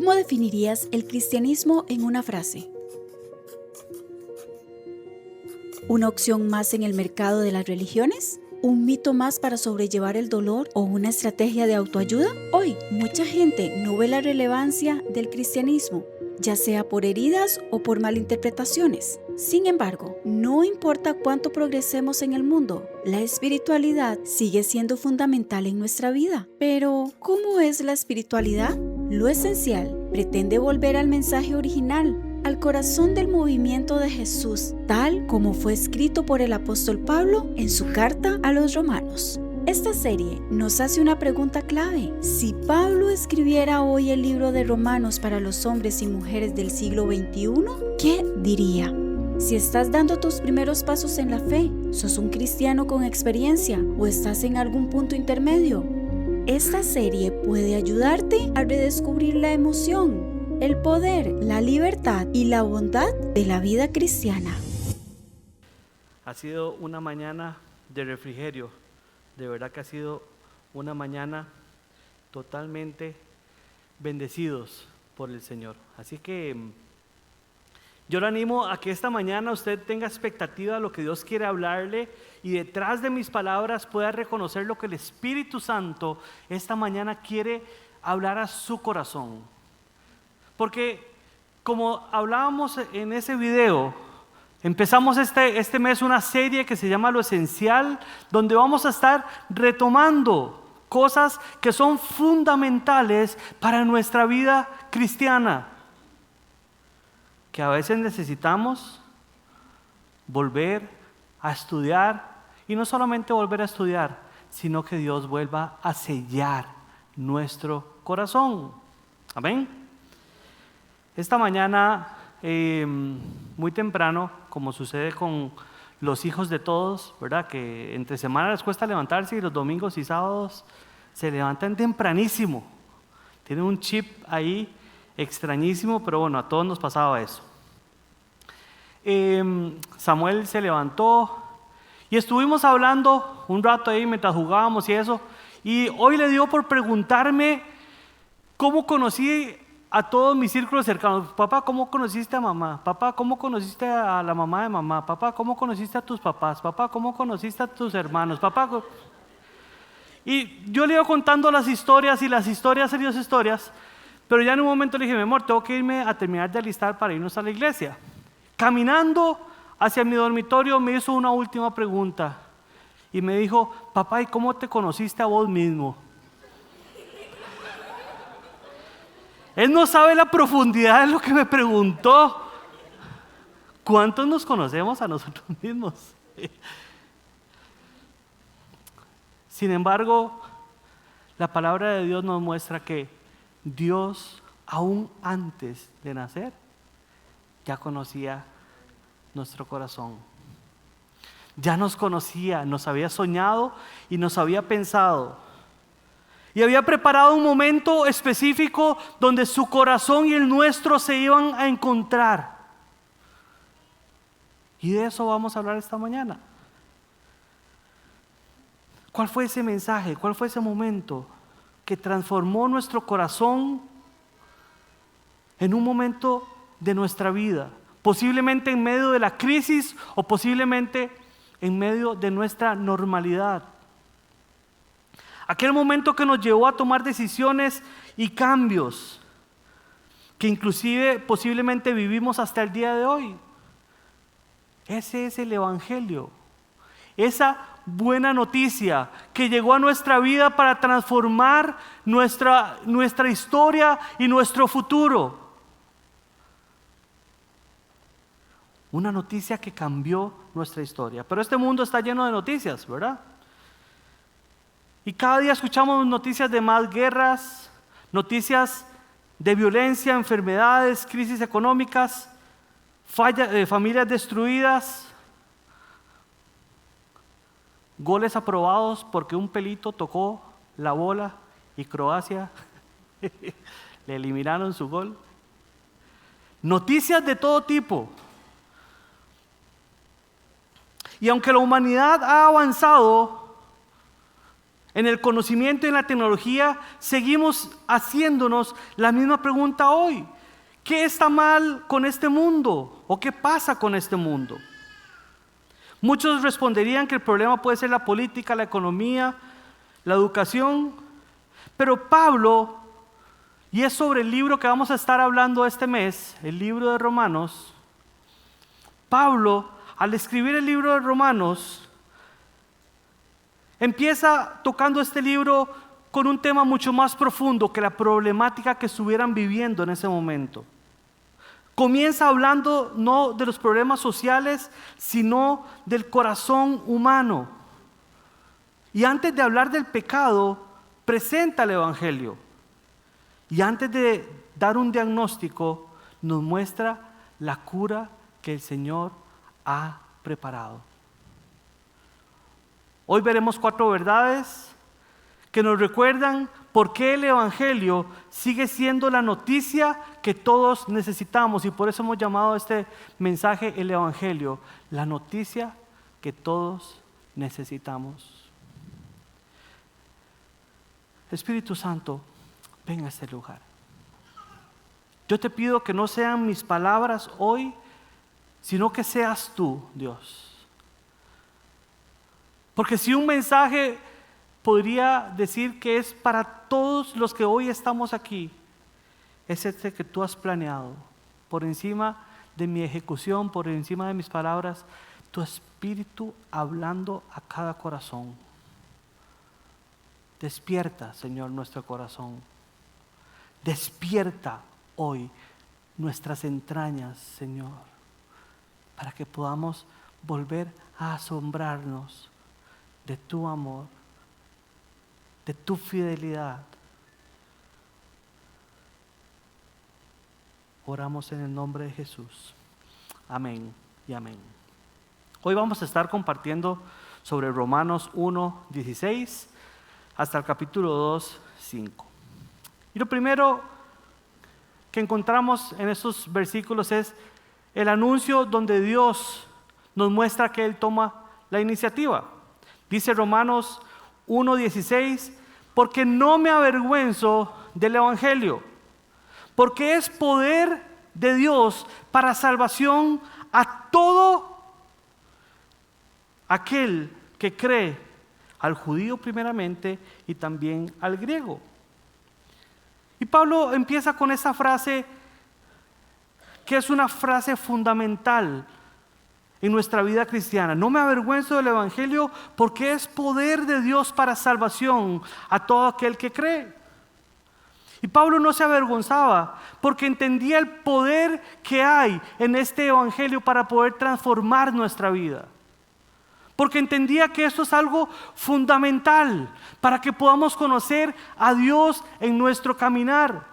¿Cómo definirías el cristianismo en una frase? ¿Una opción más en el mercado de las religiones? ¿Un mito más para sobrellevar el dolor o una estrategia de autoayuda? Hoy, mucha gente no ve la relevancia del cristianismo, ya sea por heridas o por malinterpretaciones. Sin embargo, no importa cuánto progresemos en el mundo, la espiritualidad sigue siendo fundamental en nuestra vida. Pero, ¿cómo es la espiritualidad? Lo esencial pretende volver al mensaje original, al corazón del movimiento de Jesús, tal como fue escrito por el apóstol Pablo en su carta a los Romanos. Esta serie nos hace una pregunta clave. Si Pablo escribiera hoy el libro de Romanos para los hombres y mujeres del siglo XXI, ¿qué diría? Si estás dando tus primeros pasos en la fe, ¿sos un cristiano con experiencia o estás en algún punto intermedio? Esta serie puede ayudarte a redescubrir la emoción, el poder, la libertad y la bondad de la vida cristiana. Ha sido una mañana de refrigerio, de verdad que ha sido una mañana totalmente bendecidos por el Señor. Así que yo le animo a que esta mañana usted tenga expectativa de lo que Dios quiere hablarle y detrás de mis palabras pueda reconocer lo que el Espíritu Santo esta mañana quiere hablar a su corazón. Porque como hablábamos en ese video, empezamos este mes una serie que se llama Lo Esencial, donde vamos a estar retomando cosas que son fundamentales para nuestra vida cristiana, que a veces necesitamos volver a estudiar, y no solamente volver a estudiar, sino que Dios vuelva a sellar nuestro corazón. Amén. Esta mañana, muy temprano, como sucede con los hijos de todos, ¿verdad? Que entre semana les cuesta levantarse y los domingos y sábados se levantan tempranísimo. Tienen un chip ahí extrañísimo, pero bueno, a todos nos pasaba eso. Samuel se levantó y estuvimos hablando un rato ahí mientras jugábamos y eso, y hoy le dio por preguntarme cómo conocí a todos mis círculos cercanos. Papá, ¿cómo conociste a mamá? Papá, ¿cómo conociste a la mamá de mamá? Papá, ¿cómo conociste a tus papás? Papá, ¿cómo conociste a tus hermanos? Papá, y yo le iba contando las historias, pero ya en un momento le dije, mi amor, tengo que irme a terminar de alistar para irnos a la iglesia. Caminando hacia mi dormitorio me hizo una última pregunta y me dijo, papá, ¿y cómo te conociste a vos mismo? Él no sabe la profundidad de lo que me preguntó. ¿Cuántos nos conocemos a nosotros mismos? Sin embargo, la palabra de Dios nos muestra que Dios, aún antes de nacer, ya conocía nuestro corazón. Ya nos conocía, nos había soñado y nos había pensado. Y había preparado un momento específico donde su corazón y el nuestro se iban a encontrar. Y de eso vamos a hablar esta mañana. ¿Cuál fue ese mensaje? ¿Cuál fue ese momento que transformó nuestro corazón en un momento de nuestra vida? Posiblemente en medio de la crisis o posiblemente en medio de nuestra normalidad. Aquel momento que nos llevó a tomar decisiones y cambios que inclusive posiblemente vivimos hasta el día de hoy. Ese es el Evangelio. Esa buena noticia que llegó a nuestra vida para transformar nuestra historia y nuestro futuro. Una noticia que cambió nuestra historia. Pero este mundo está lleno de noticias, ¿verdad? Y cada día escuchamos noticias de más guerras, noticias de violencia, enfermedades, crisis económicas, familias destruidas, goles aprobados porque un pelito tocó la bola y Croacia le eliminaron su gol. Noticias de todo tipo. Y aunque la humanidad ha avanzado en el conocimiento y en la tecnología, seguimos haciéndonos la misma pregunta hoy. ¿Qué está mal con este mundo? ¿O qué pasa con este mundo? Muchos responderían que el problema puede ser la política, la economía, la educación. Pero Pablo, y es sobre el libro que vamos a estar hablando este mes, el libro de Romanos, Pablo, al escribir el libro de Romanos, empieza tocando este libro con un tema mucho más profundo que la problemática que estuvieran viviendo en ese momento. Comienza hablando no de los problemas sociales, sino del corazón humano. Y antes de hablar del pecado, presenta el Evangelio. Y antes de dar un diagnóstico, nos muestra la cura que el Señor ha preparado. Hoy veremos 4 verdades que nos recuerdan por qué el Evangelio sigue siendo la noticia que todos necesitamos. Y por eso hemos llamado a este mensaje el Evangelio, la noticia que todos necesitamos. Espíritu Santo, ven a este lugar. Yo te pido que no sean mis palabras hoy, sino que seas tú, Dios. Porque si un mensaje podría decir que es para todos los que hoy estamos aquí, es este que tú has planeado, por encima de mi ejecución, por encima de mis palabras, tu Espíritu hablando a cada corazón. Despierta, Señor, nuestro corazón. Despierta hoy nuestras entrañas, Señor, para que podamos volver a asombrarnos de tu amor, de tu fidelidad. Oramos en el nombre de Jesús. Amén y amén. Hoy vamos a estar compartiendo sobre Romanos 1:16 hasta el capítulo 2:5. Y lo primero que encontramos en estos versículos es el anuncio donde Dios nos muestra que Él toma la iniciativa. Dice Romanos 1:16, porque no me avergüenzo del Evangelio, porque es poder de Dios para salvación a todo aquel que cree, al judío primeramente y también al griego. Y Pablo empieza con esa frase que es una frase fundamental en nuestra vida cristiana. No me avergüenzo del Evangelio porque es poder de Dios para salvación a todo aquel que cree. Y Pablo no se avergonzaba porque entendía el poder que hay en este Evangelio para poder transformar nuestra vida. Porque entendía que esto es algo fundamental para que podamos conocer a Dios en nuestro caminar.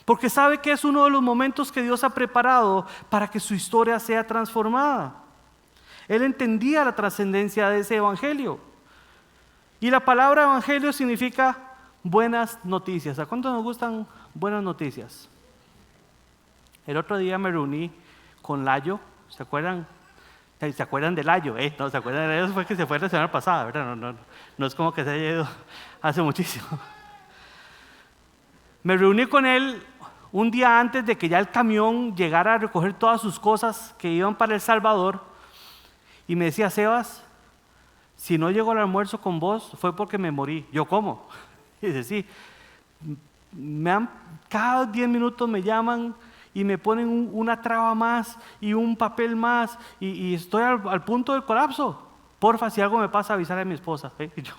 Porque sabe que es uno de los momentos que Dios ha preparado para que su historia sea transformada. Él entendía la trascendencia de ese evangelio. Y la palabra evangelio significa buenas noticias. ¿A cuántos nos gustan buenas noticias? El otro día me reuní con Layo. ¿Se acuerdan? ¿Se acuerdan de Layo? No, ¿se acuerdan de Layo? Fue que se fue la semana pasada, ¿verdad? No es como que se haya ido hace muchísimo. Me reuní con él un día antes de que ya el camión llegara a recoger todas sus cosas que iban para El Salvador. Y me decía, Sebas, si no llego al almuerzo con vos fue porque me morí. Yo, ¿cómo? Y dice, sí, cada 10 minutos me llaman y me ponen una traba más y un papel más y estoy al punto del colapso. Porfa, si algo me pasa, avisar a mi esposa. Y yo,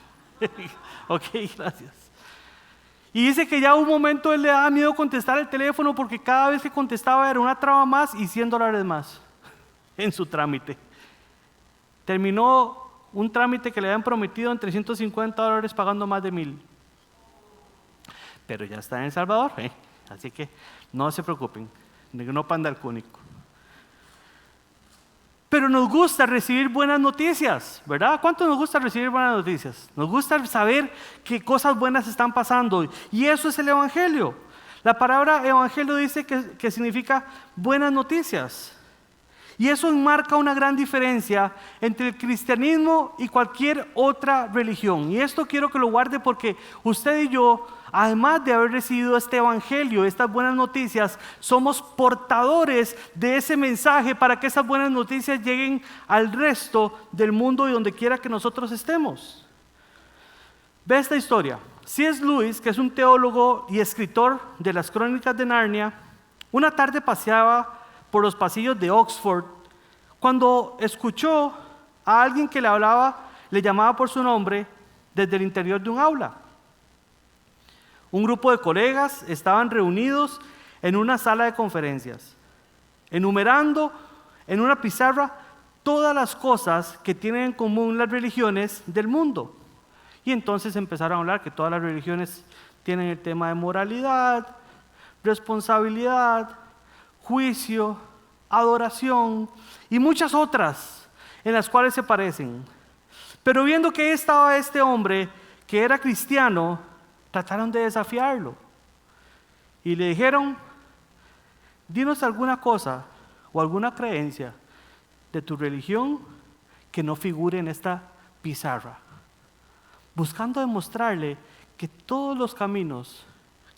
ok, gracias. Y dice que ya un momento él le daba miedo contestar el teléfono porque cada vez que contestaba era una traba más y $100 más en su trámite. Terminó un trámite que le habían prometido en $350 pagando más de $1,000. Pero ya está en El Salvador, así que no se preocupen, no panda el cúnico. Pero nos gusta recibir buenas noticias, ¿verdad? ¿Cuánto nos gusta recibir buenas noticias? Nos gusta saber que cosas buenas están pasando y eso es el evangelio. La palabra evangelio dice que significa buenas noticias. Y eso enmarca una gran diferencia entre el cristianismo y cualquier otra religión. Y esto quiero que lo guarde porque usted y yo, además de haber recibido este evangelio, estas buenas noticias, somos portadores de ese mensaje para que esas buenas noticias lleguen al resto del mundo y donde quiera que nosotros estemos. Ve esta historia. C.S. Lewis, que es un teólogo y escritor de las Crónicas de Narnia, una tarde paseaba por los pasillos de Oxford cuando escuchó a alguien que le hablaba, le llamaba por su nombre desde el interior de un aula. Un grupo de colegas estaban reunidos en una sala de conferencias, enumerando en una pizarra todas las cosas que tienen en común las religiones del mundo. Y entonces empezaron a hablar que todas las religiones tienen el tema de moralidad, responsabilidad, juicio, adoración y muchas otras en las cuales se parecen. Pero viendo que ahí estaba este hombre que era cristiano, trataron de desafiarlo y le dijeron: dinos alguna cosa o alguna creencia de tu religión que no figure en esta pizarra, buscando demostrarle que todos los caminos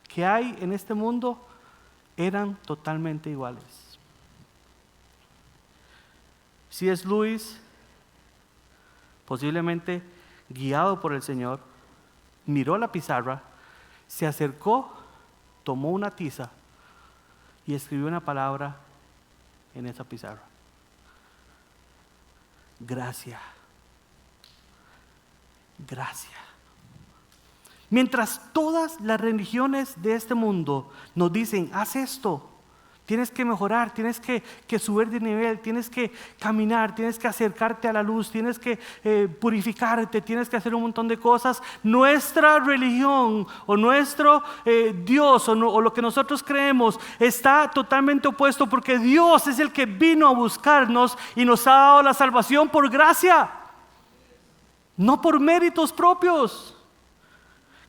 que hay en este mundo eran totalmente iguales. C.S. Lewis, posiblemente guiado por el Señor, miró la pizarra, se acercó, tomó una tiza y escribió una palabra en esa pizarra: gracia. Gracia. Mientras todas las religiones de este mundo nos dicen: haz esto, tienes que mejorar, tienes que subir de nivel, tienes que caminar, tienes que acercarte a la luz, tienes que purificarte, tienes que hacer un montón de cosas, nuestra religión o nuestro Dios o lo que nosotros creemos está totalmente opuesto, porque Dios es el que vino a buscarnos y nos ha dado la salvación por gracia, no por méritos propios.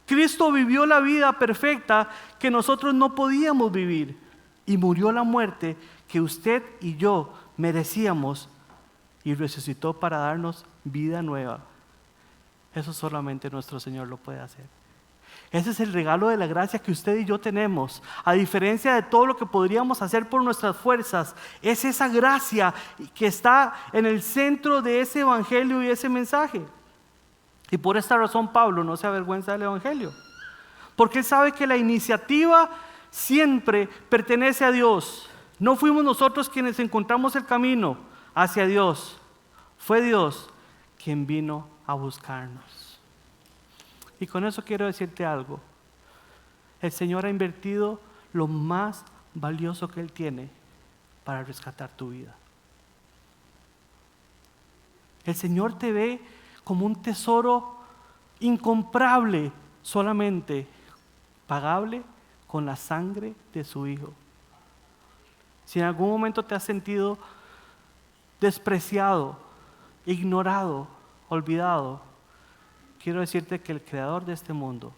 Cristo vivió la vida perfecta que nosotros no podíamos vivir y murió la muerte que usted y yo merecíamos y resucitó para darnos vida nueva. Eso solamente nuestro Señor lo puede hacer. Ese es el regalo de la gracia que usted y yo tenemos. A diferencia de todo lo que podríamos hacer por nuestras fuerzas, es esa gracia que está en el centro de ese evangelio y ese mensaje. Y por esta razón Pablo no se avergüenza del evangelio, porque él sabe que la iniciativa siempre pertenece a Dios. No fuimos nosotros quienes encontramos el camino hacia Dios, fue Dios quien vino a buscarnos. Y con eso quiero decirte algo: el Señor ha invertido lo más valioso que Él tiene para rescatar tu vida. El Señor te ve como un tesoro incomparable, solamente pagable con la sangre de su Hijo. Si en algún momento te has sentido despreciado, ignorado, olvidado, quiero decirte que el Creador de este mundo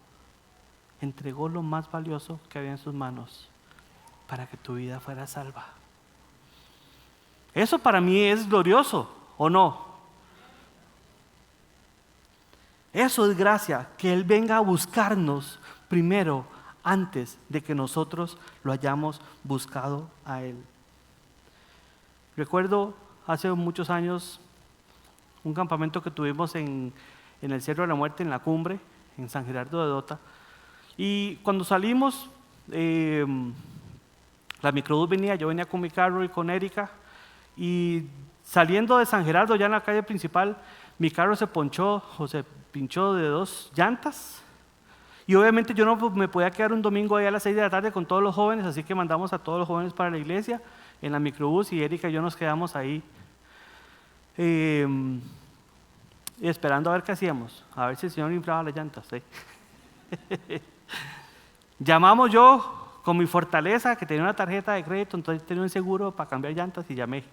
entregó lo más valioso que había en sus manos para que tu vida fuera salva. Eso para mí es glorioso, ¿o no? Eso es gracia, que Él venga a buscarnos primero antes de que nosotros lo hayamos buscado a Él. Recuerdo hace muchos años un campamento que tuvimos en el Cerro de la Muerte, en la cumbre, en San Gerardo de Dota. Y cuando salimos, la microbús venía, yo venía con mi carro y con Erika, y saliendo de San Gerardo, ya en la calle principal, mi carro se pinchó de 2 llantas. Y obviamente yo no me podía quedar un domingo ahí a las 6 de la tarde con todos los jóvenes, así que mandamos a todos los jóvenes para la iglesia en la microbús, y Erika y yo nos quedamos ahí esperando a ver qué hacíamos, a ver si el Señor inflaba las llantas. Llamamos yo con mi fortaleza, que tenía una tarjeta de crédito, entonces tenía un seguro para cambiar llantas, y llamé.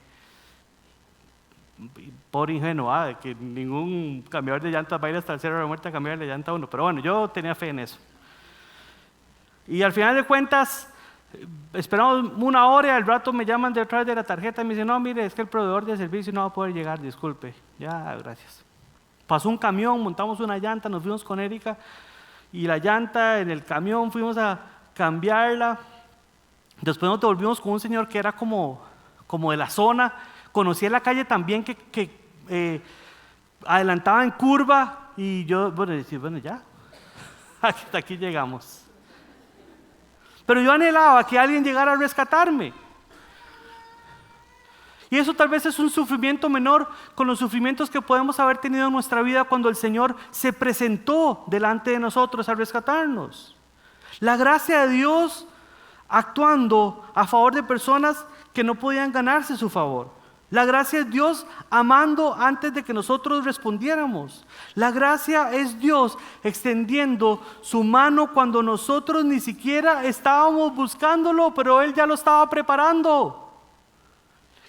Pobre ingenuo, de que ningún cambiador de llantas va a ir hasta el Cerro de la Muerte a cambiarle llanta a uno, pero bueno, yo tenía fe en eso. Y al final de cuentas, Esperamos una hora y al rato me llaman detrás de la tarjeta y me dicen, no, mire, es que el proveedor de servicio no va a poder llegar, disculpe. Ya, gracias. Pasó un camión, montamos una llanta, nos fuimos con Erika y la llanta en el camión fuimos a cambiarla. Después nos devolvimos con un señor que era como de la zona. Conocí la calle también que adelantaba en curva y yo, bueno, ya, hasta aquí llegamos. Pero yo anhelaba que alguien llegara a rescatarme. Y eso tal vez es un sufrimiento menor con los sufrimientos que podemos haber tenido en nuestra vida cuando el Señor se presentó delante de nosotros a rescatarnos. La gracia de Dios actuando a favor de personas que no podían ganarse su favor. La gracia es Dios amando antes de que nosotros respondiéramos. La gracia es Dios extendiendo su mano cuando nosotros ni siquiera estábamos buscándolo, pero Él ya lo estaba preparando.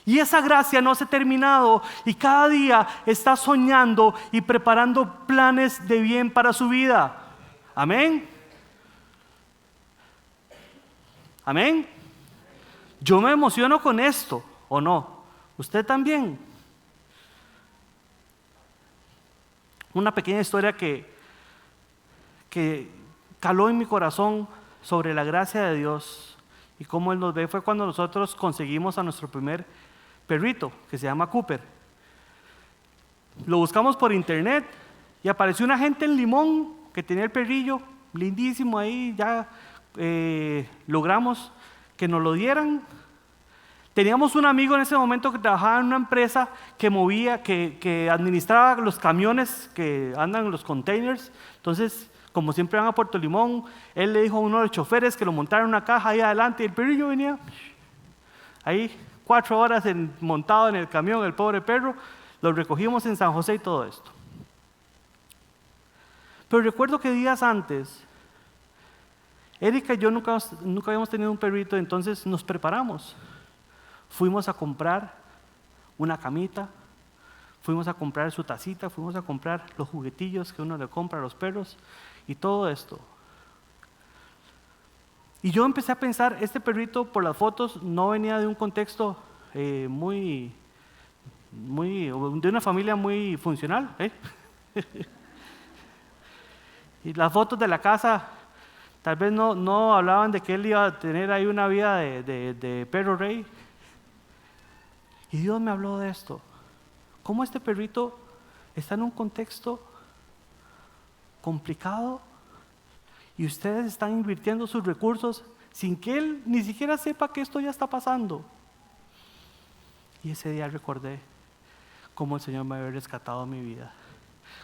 Y esa gracia no se ha terminado y cada día está soñando y preparando planes de bien para su vida. Amén. Amén. Yo me emociono con esto, ¿o no? ¿Usted también? Una pequeña historia que caló en mi corazón sobre la gracia de Dios y cómo Él nos ve fue cuando nosotros conseguimos a nuestro primer perrito, que se llama Cooper. Lo buscamos por internet y apareció una gente en Limón que tenía el perrillo, lindísimo ahí, ya logramos que nos lo dieran. Teníamos un amigo en ese momento que trabajaba en una empresa que movía, que administraba los camiones que andan en los containers. Entonces, como siempre van a Puerto Limón, él le dijo a uno de los choferes que lo montara en una caja ahí adelante y el perrillo venía ahí 4 horas montado en el camión, el pobre perro. Lo recogimos en San José y todo esto. Pero recuerdo que días antes, Erika y yo nunca habíamos tenido un perrito, entonces nos preparamos. Fuimos a comprar una camita, fuimos a comprar su tacita, fuimos a comprar los juguetillos que uno le compra a los perros y todo esto. Y yo empecé a pensar, este perrito por las fotos no venía de un contexto de una familia muy funcional. Y las fotos de la casa tal vez no hablaban de que él iba a tener ahí una vida de perro rey. Y Dios me habló de esto. ¿Cómo este perrito está en un contexto complicado y ustedes están invirtiendo sus recursos sin que él ni siquiera sepa que esto ya está pasando? Y ese día recordé cómo el Señor me había rescatado mi vida.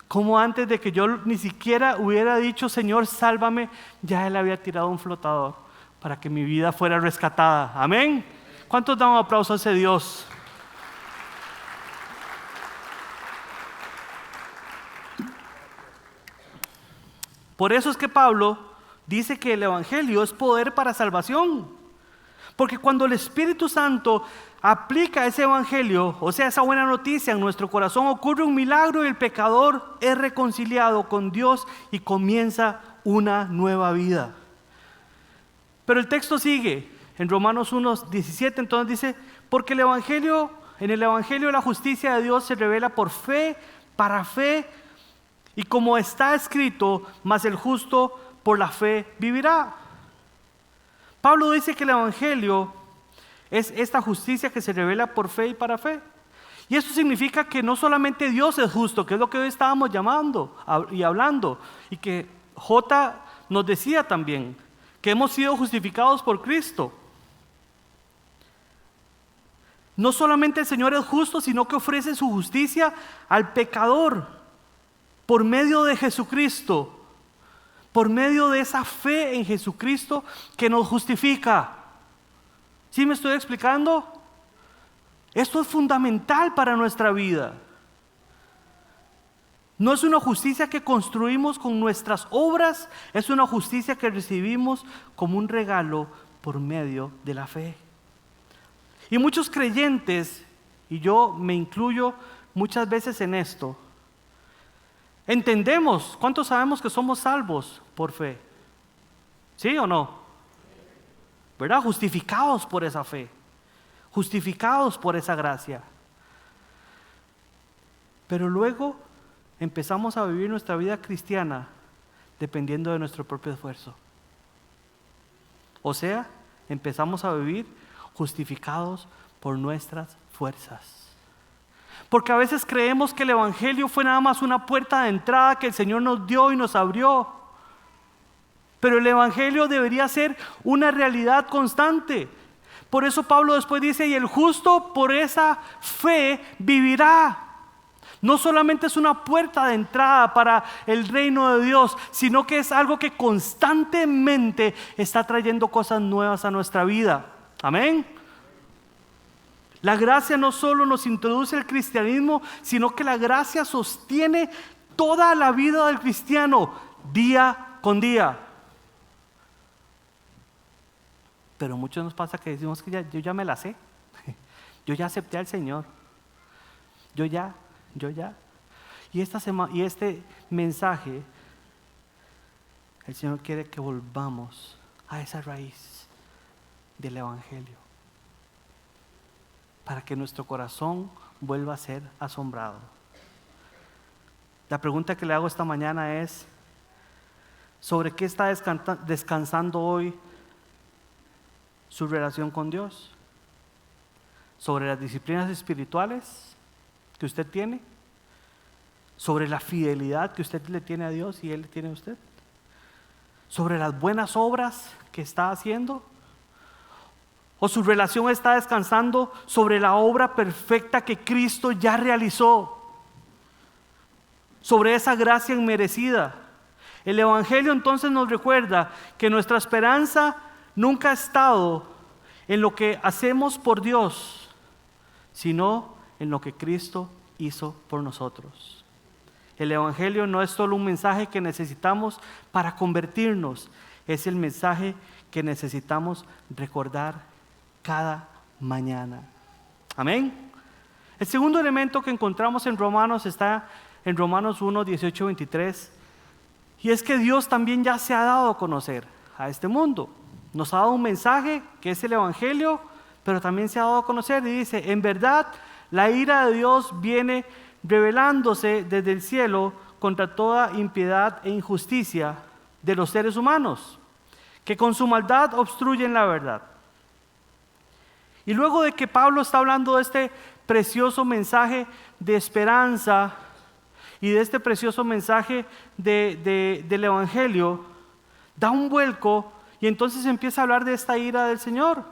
Cómo antes de que yo ni siquiera hubiera dicho, Señor, sálvame, ya Él había tirado un flotador para que mi vida fuera rescatada. Amén. ¿Cuántos dan un aplauso a ese Dios? Por eso es que Pablo dice que el Evangelio es poder para salvación. Porque cuando el Espíritu Santo aplica ese Evangelio, o sea, esa buena noticia en nuestro corazón, ocurre un milagro y el pecador es reconciliado con Dios y comienza una nueva vida. Pero el texto sigue en Romanos 1:17, entonces dice, porque en el Evangelio la justicia de Dios se revela por fe, para fe, y como está escrito, mas el justo por la fe vivirá. Pablo dice que el Evangelio es esta justicia que se revela por fe y para fe. Y eso significa que no solamente Dios es justo, que es lo que hoy estábamos llamando y hablando, y que J nos decía también, que hemos sido justificados por Cristo. No solamente el Señor es justo, sino que ofrece su justicia al pecador por medio de Jesucristo, por medio de esa fe en Jesucristo que nos justifica. ¿Sí me estoy explicando? Esto es fundamental para nuestra vida. No es una justicia que construimos con nuestras obras, es una justicia que recibimos como un regalo por medio de la fe. Y muchos creyentes, y yo me incluyo muchas veces en esto, entendemos, ¿cuántos sabemos que somos salvos por fe? ¿Sí o no? ¿verdad? Justificados por esa fe, justificados por esa gracia. Pero luego empezamos a vivir nuestra vida cristiana dependiendo de nuestro propio esfuerzo. O sea, empezamos a vivir justificados por nuestras fuerzas. Porque a veces creemos que el Evangelio fue nada más una puerta de entrada que el Señor nos dio y nos abrió. Pero el Evangelio debería ser una realidad constante. Por eso Pablo después dice, y el justo por esa fe vivirá. No solamente es una puerta de entrada para el reino de Dios, sino que es algo que constantemente está trayendo cosas nuevas a nuestra vida. Amén. La gracia no solo nos introduce al cristianismo, sino que la gracia sostiene toda la vida del cristiano, día con día. Pero muchos nos pasa que decimos que yo ya me la sé, yo ya acepté al Señor, yo ya. Y este mensaje, el Señor quiere que volvamos a esa raíz del Evangelio, para que nuestro corazón vuelva a ser asombrado. La pregunta que le hago esta mañana es, ¿sobre qué está descansando hoy su relación con Dios? ¿Sobre las disciplinas espirituales que usted tiene? ¿Sobre la fidelidad que usted le tiene a Dios y Él le tiene a usted? ¿Sobre las buenas obras que está haciendo? ¿O su relación está descansando sobre la obra perfecta que Cristo ya realizó? Sobre esa gracia inmerecida. El Evangelio entonces nos recuerda que nuestra esperanza nunca ha estado en lo que hacemos por Dios, sino en lo que Cristo hizo por nosotros. El Evangelio no es solo un mensaje que necesitamos para convertirnos, es el mensaje que necesitamos recordar cada mañana. Amén. El segundo elemento que encontramos en Romanos está en Romanos 1, 18, 23, y es que Dios también ya se ha dado a conocer a este mundo. Nos ha dado un mensaje que es el Evangelio, pero también se ha dado a conocer y dice, en verdad, la ira de Dios viene revelándose desde el cielo contra toda impiedad e injusticia de los seres humanos, que con su maldad obstruyen la verdad. Y luego de que Pablo está hablando de este precioso mensaje de esperanza y de este precioso mensaje del Evangelio, da un vuelco y entonces empieza a hablar de esta ira del Señor.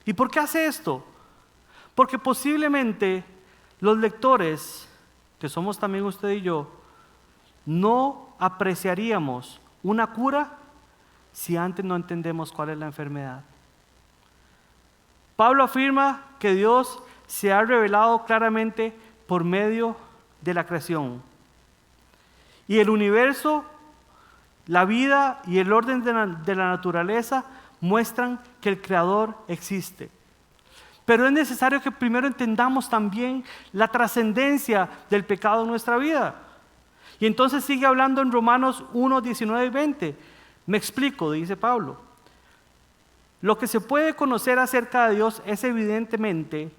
¿Y por qué hace esto? Porque posiblemente los lectores, que somos también usted y yo, no apreciaríamos una cura si antes no entendemos cuál es la enfermedad. Pablo afirma que Dios se ha revelado claramente por medio de la creación. Y el universo, la vida y el orden de la naturaleza muestran que el Creador existe. Pero es necesario que primero entendamos también la trascendencia del pecado en nuestra vida. Y entonces sigue hablando en Romanos 1, 19 y 20. Me explico, dice Pablo. Lo que se puede conocer acerca de Dios es evidentemente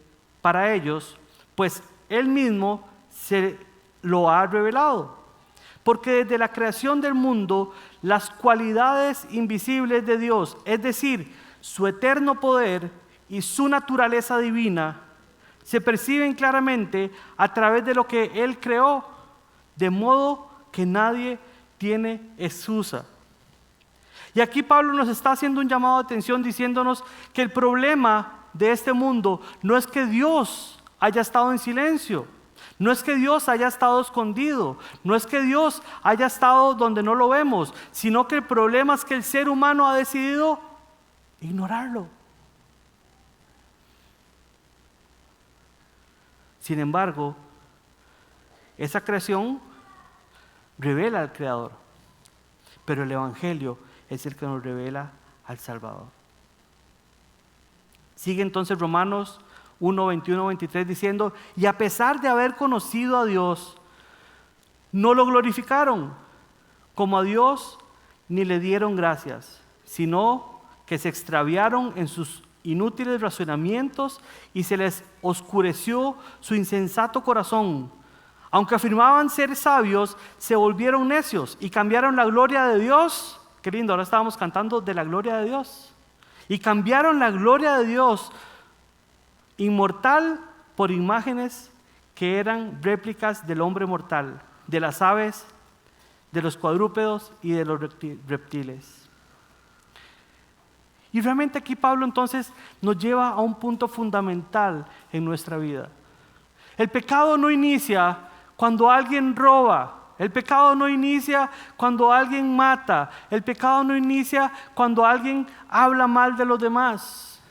para ellos, pues Él mismo se lo ha revelado. Porque desde la creación del mundo, las cualidades invisibles de Dios, es decir, su eterno poder y su naturaleza divina, se perciben claramente a través de lo que Él creó, de modo que nadie tiene excusa. Y aquí Pablo nos está haciendo un llamado de atención diciéndonos que el problema de este mundo no es que Dios haya estado en silencio, no es que Dios haya estado escondido, no es que Dios haya estado donde no lo vemos, sino que el problema es que el ser humano ha decidido ignorarlo. Sin embargo, esa creación revela al Creador, pero el Evangelio es el que nos revela al Salvador. Sigue entonces Romanos 1, 21, 23 diciendo, y a pesar de haber conocido a Dios, no lo glorificaron como a Dios ni le dieron gracias, sino que se extraviaron en sus inútiles razonamientos y se les oscureció su insensato corazón. Aunque afirmaban ser sabios, se volvieron necios y cambiaron la gloria de Dios. Qué lindo, ahora estábamos cantando de la gloria de Dios. Y cambiaron la gloria de Dios inmortal por imágenes que eran réplicas del hombre mortal, de las aves, de los cuadrúpedos y de los reptiles. Y realmente aquí Pablo entonces nos lleva a un punto fundamental en nuestra vida. El pecado no inicia cuando alguien roba. El pecado no inicia cuando alguien mata. El pecado no inicia cuando alguien habla mal de los demás.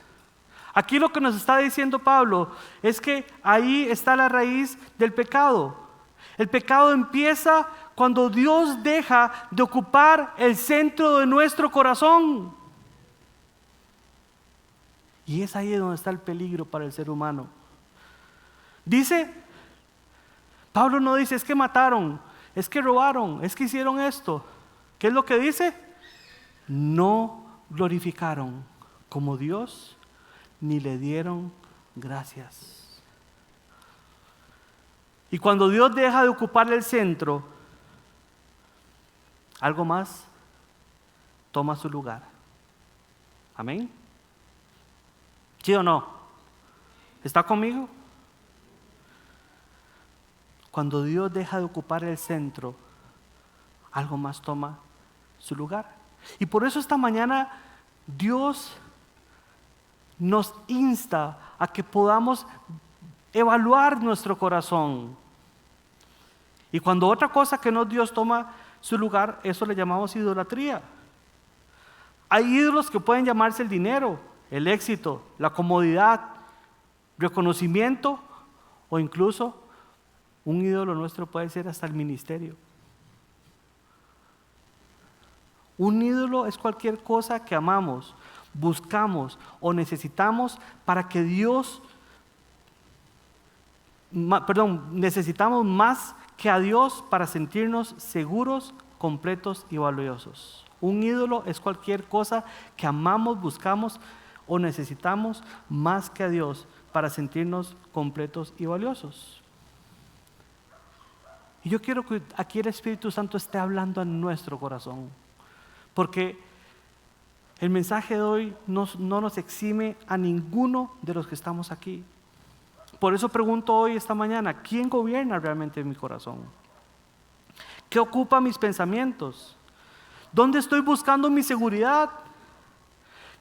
Aquí lo que nos está diciendo Pablo es que ahí está la raíz del pecado. El pecado empieza cuando Dios deja de ocupar el centro de nuestro corazón. Y es ahí donde está el peligro para el ser humano. Pablo no dice, es que mataron, es que robaron, es que hicieron esto. ¿Qué es lo que dice? No glorificaron como Dios, ni le dieron gracias. Y cuando Dios deja de ocupar el centro, algo más toma su lugar. Amén. ¿Sí o no? ¿Está conmigo? Cuando Dios deja de ocupar el centro, algo más toma su lugar. Y por eso esta mañana Dios nos insta a que podamos evaluar nuestro corazón. Y cuando otra cosa que no Dios toma su lugar, eso le llamamos idolatría. Hay ídolos que pueden llamarse el dinero, el éxito, la comodidad, reconocimiento o incluso un ídolo nuestro puede ser hasta el ministerio. Un ídolo es cualquier cosa que amamos, buscamos o necesitamos para que necesitamos más que a Dios para sentirnos seguros, completos y valiosos. Un ídolo es cualquier cosa que amamos, buscamos o necesitamos más que a Dios para sentirnos completos y valiosos. Y yo quiero que aquí el Espíritu Santo esté hablando en nuestro corazón, porque el mensaje de hoy no nos exime a ninguno de los que estamos aquí. Por eso pregunto hoy, esta mañana, ¿quién gobierna realmente mi corazón? ¿Qué ocupa mis pensamientos? ¿Dónde estoy buscando mi seguridad?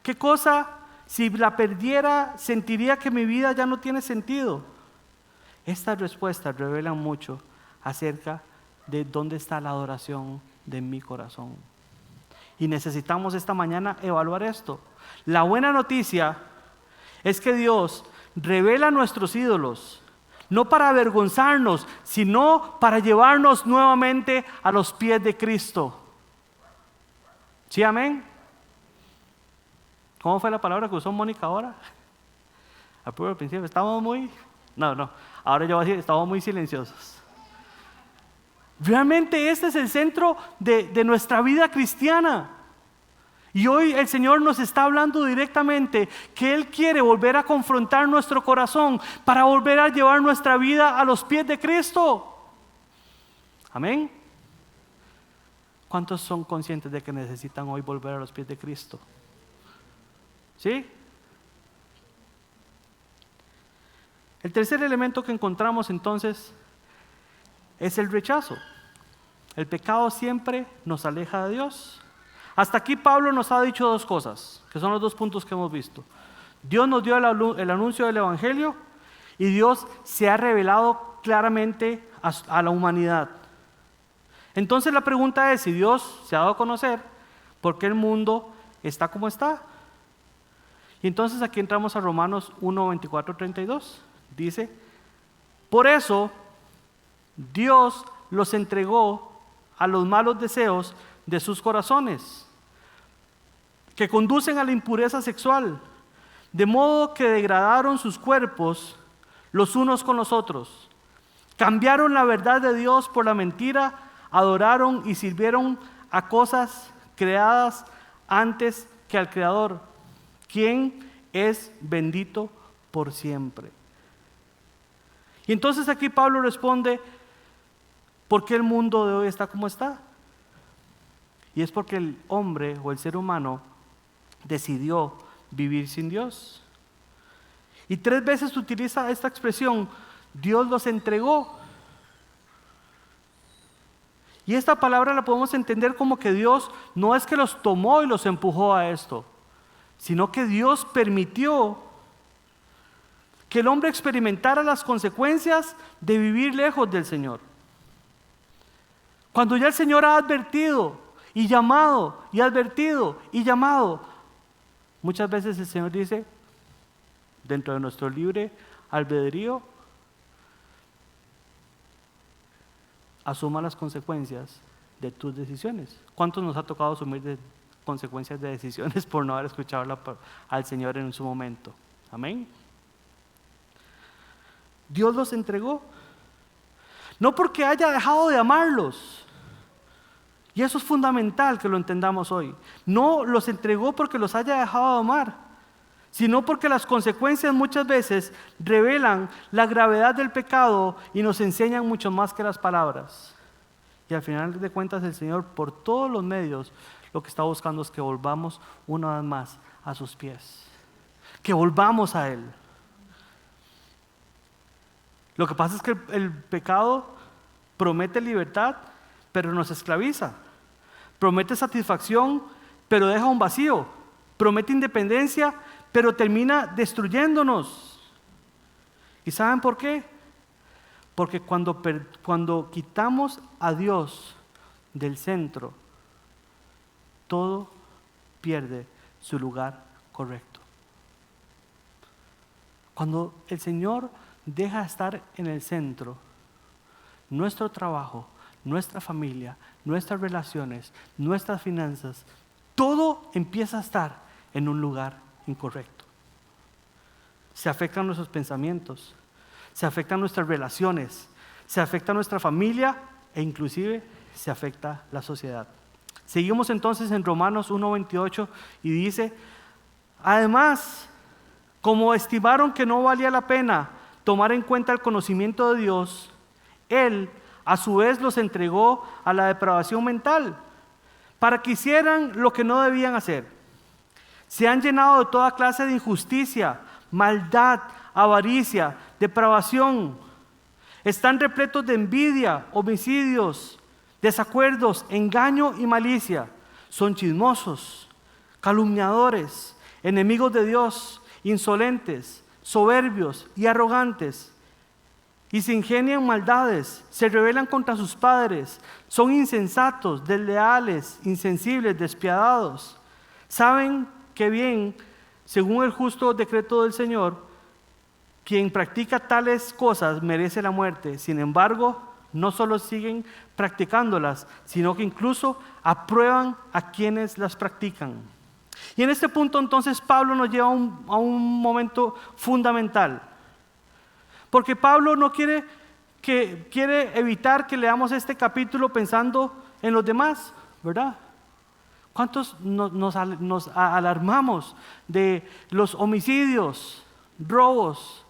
¿Qué cosa, si la perdiera, sentiría que mi vida ya no tiene sentido? Estas respuestas revelan mucho acerca de dónde está la adoración de mi corazón. Y necesitamos esta mañana evaluar esto. La buena noticia es que Dios revela nuestros ídolos, no para avergonzarnos, sino para llevarnos nuevamente a los pies de Cristo. ¿Sí, amén? ¿Cómo fue la palabra que usó Mónica ahora? Al principio, ¿estamos muy? No, ahora yo voy a decir, estamos muy silenciosos. Realmente este es el centro de nuestra vida cristiana. Y hoy el Señor nos está hablando directamente que Él quiere volver a confrontar nuestro corazón para volver a llevar nuestra vida a los pies de Cristo. Amén. ¿Cuántos son conscientes de que necesitan hoy volver a los pies de Cristo? ¿Sí? El tercer elemento que encontramos entonces es el rechazo. El pecado siempre nos aleja de Dios. Hasta aquí Pablo nos ha dicho dos cosas, que son los dos puntos que hemos visto. Dios nos dio el anuncio del Evangelio y Dios se ha revelado claramente a la humanidad. Entonces la pregunta es, si Dios se ha dado a conocer, ¿por qué el mundo está como está? Y entonces aquí entramos a Romanos 1, 24, 32. Dice, por eso Dios los entregó a los malos deseos de sus corazones, que conducen a la impureza sexual, de modo que degradaron sus cuerpos los unos con los otros. Cambiaron la verdad de Dios por la mentira, adoraron y sirvieron a cosas creadas antes que al Creador, quien es bendito por siempre. Y entonces aquí Pablo responde, ¿por qué el mundo de hoy está como está? Y es porque el hombre o el ser humano decidió vivir sin Dios. Y 3 veces utiliza esta expresión, Dios los entregó. Y esta palabra la podemos entender como que Dios no es que los tomó y los empujó a esto, sino que Dios permitió que el hombre experimentara las consecuencias de vivir lejos del Señor. Cuando ya el Señor ha advertido y llamado y advertido y llamado, muchas veces el Señor dice, dentro de nuestro libre albedrío, asuma las consecuencias de tus decisiones. ¿Cuántos nos ha tocado asumir consecuencias de decisiones por no haber escuchado al Señor en su momento? Amén. Dios los entregó, no porque haya dejado de amarlos, y eso es fundamental que lo entendamos hoy. No los entregó porque los haya dejado de amar, sino porque las consecuencias muchas veces revelan la gravedad del pecado y nos enseñan mucho más que las palabras. Y al final de cuentas el Señor, por todos los medios, lo que está buscando es que volvamos una vez más a sus pies, que volvamos a Él. Lo que pasa es que el pecado promete libertad, pero nos esclaviza. Promete satisfacción, pero deja un vacío. Promete independencia, pero termina destruyéndonos. ¿Y saben por qué? Porque cuando quitamos a Dios del centro, todo pierde su lugar correcto. Cuando el Señor deja de estar en el centro, nuestro trabajo, nuestra familia, nuestras relaciones, nuestras finanzas, todo empieza a estar en un lugar incorrecto. Se afectan nuestros pensamientos, se afectan nuestras relaciones, se afecta nuestra familia e inclusive se afecta la sociedad. Seguimos entonces en Romanos 1:28 y dice, además, como estimaron que no valía la pena tomar en cuenta el conocimiento de Dios, Él a su vez los entregó a la depravación mental para que hicieran lo que no debían hacer. Se han llenado de toda clase de injusticia, maldad, avaricia, depravación. Están repletos de envidia, homicidios, desacuerdos, engaño y malicia. Son chismosos, calumniadores, enemigos de Dios, insolentes, soberbios y arrogantes, y se ingenian maldades, se rebelan contra sus padres, son insensatos, desleales, insensibles, despiadados. Saben que bien, según el justo decreto del Señor, quien practica tales cosas merece la muerte. Sin embargo, no solo siguen practicándolas, sino que incluso aprueban a quienes las practican. Y en este punto entonces Pablo nos lleva a un momento fundamental. Porque Pablo no quiere evitar que leamos este capítulo pensando en los demás, ¿verdad? ¿Cuántos nos alarmamos de los homicidios, robos,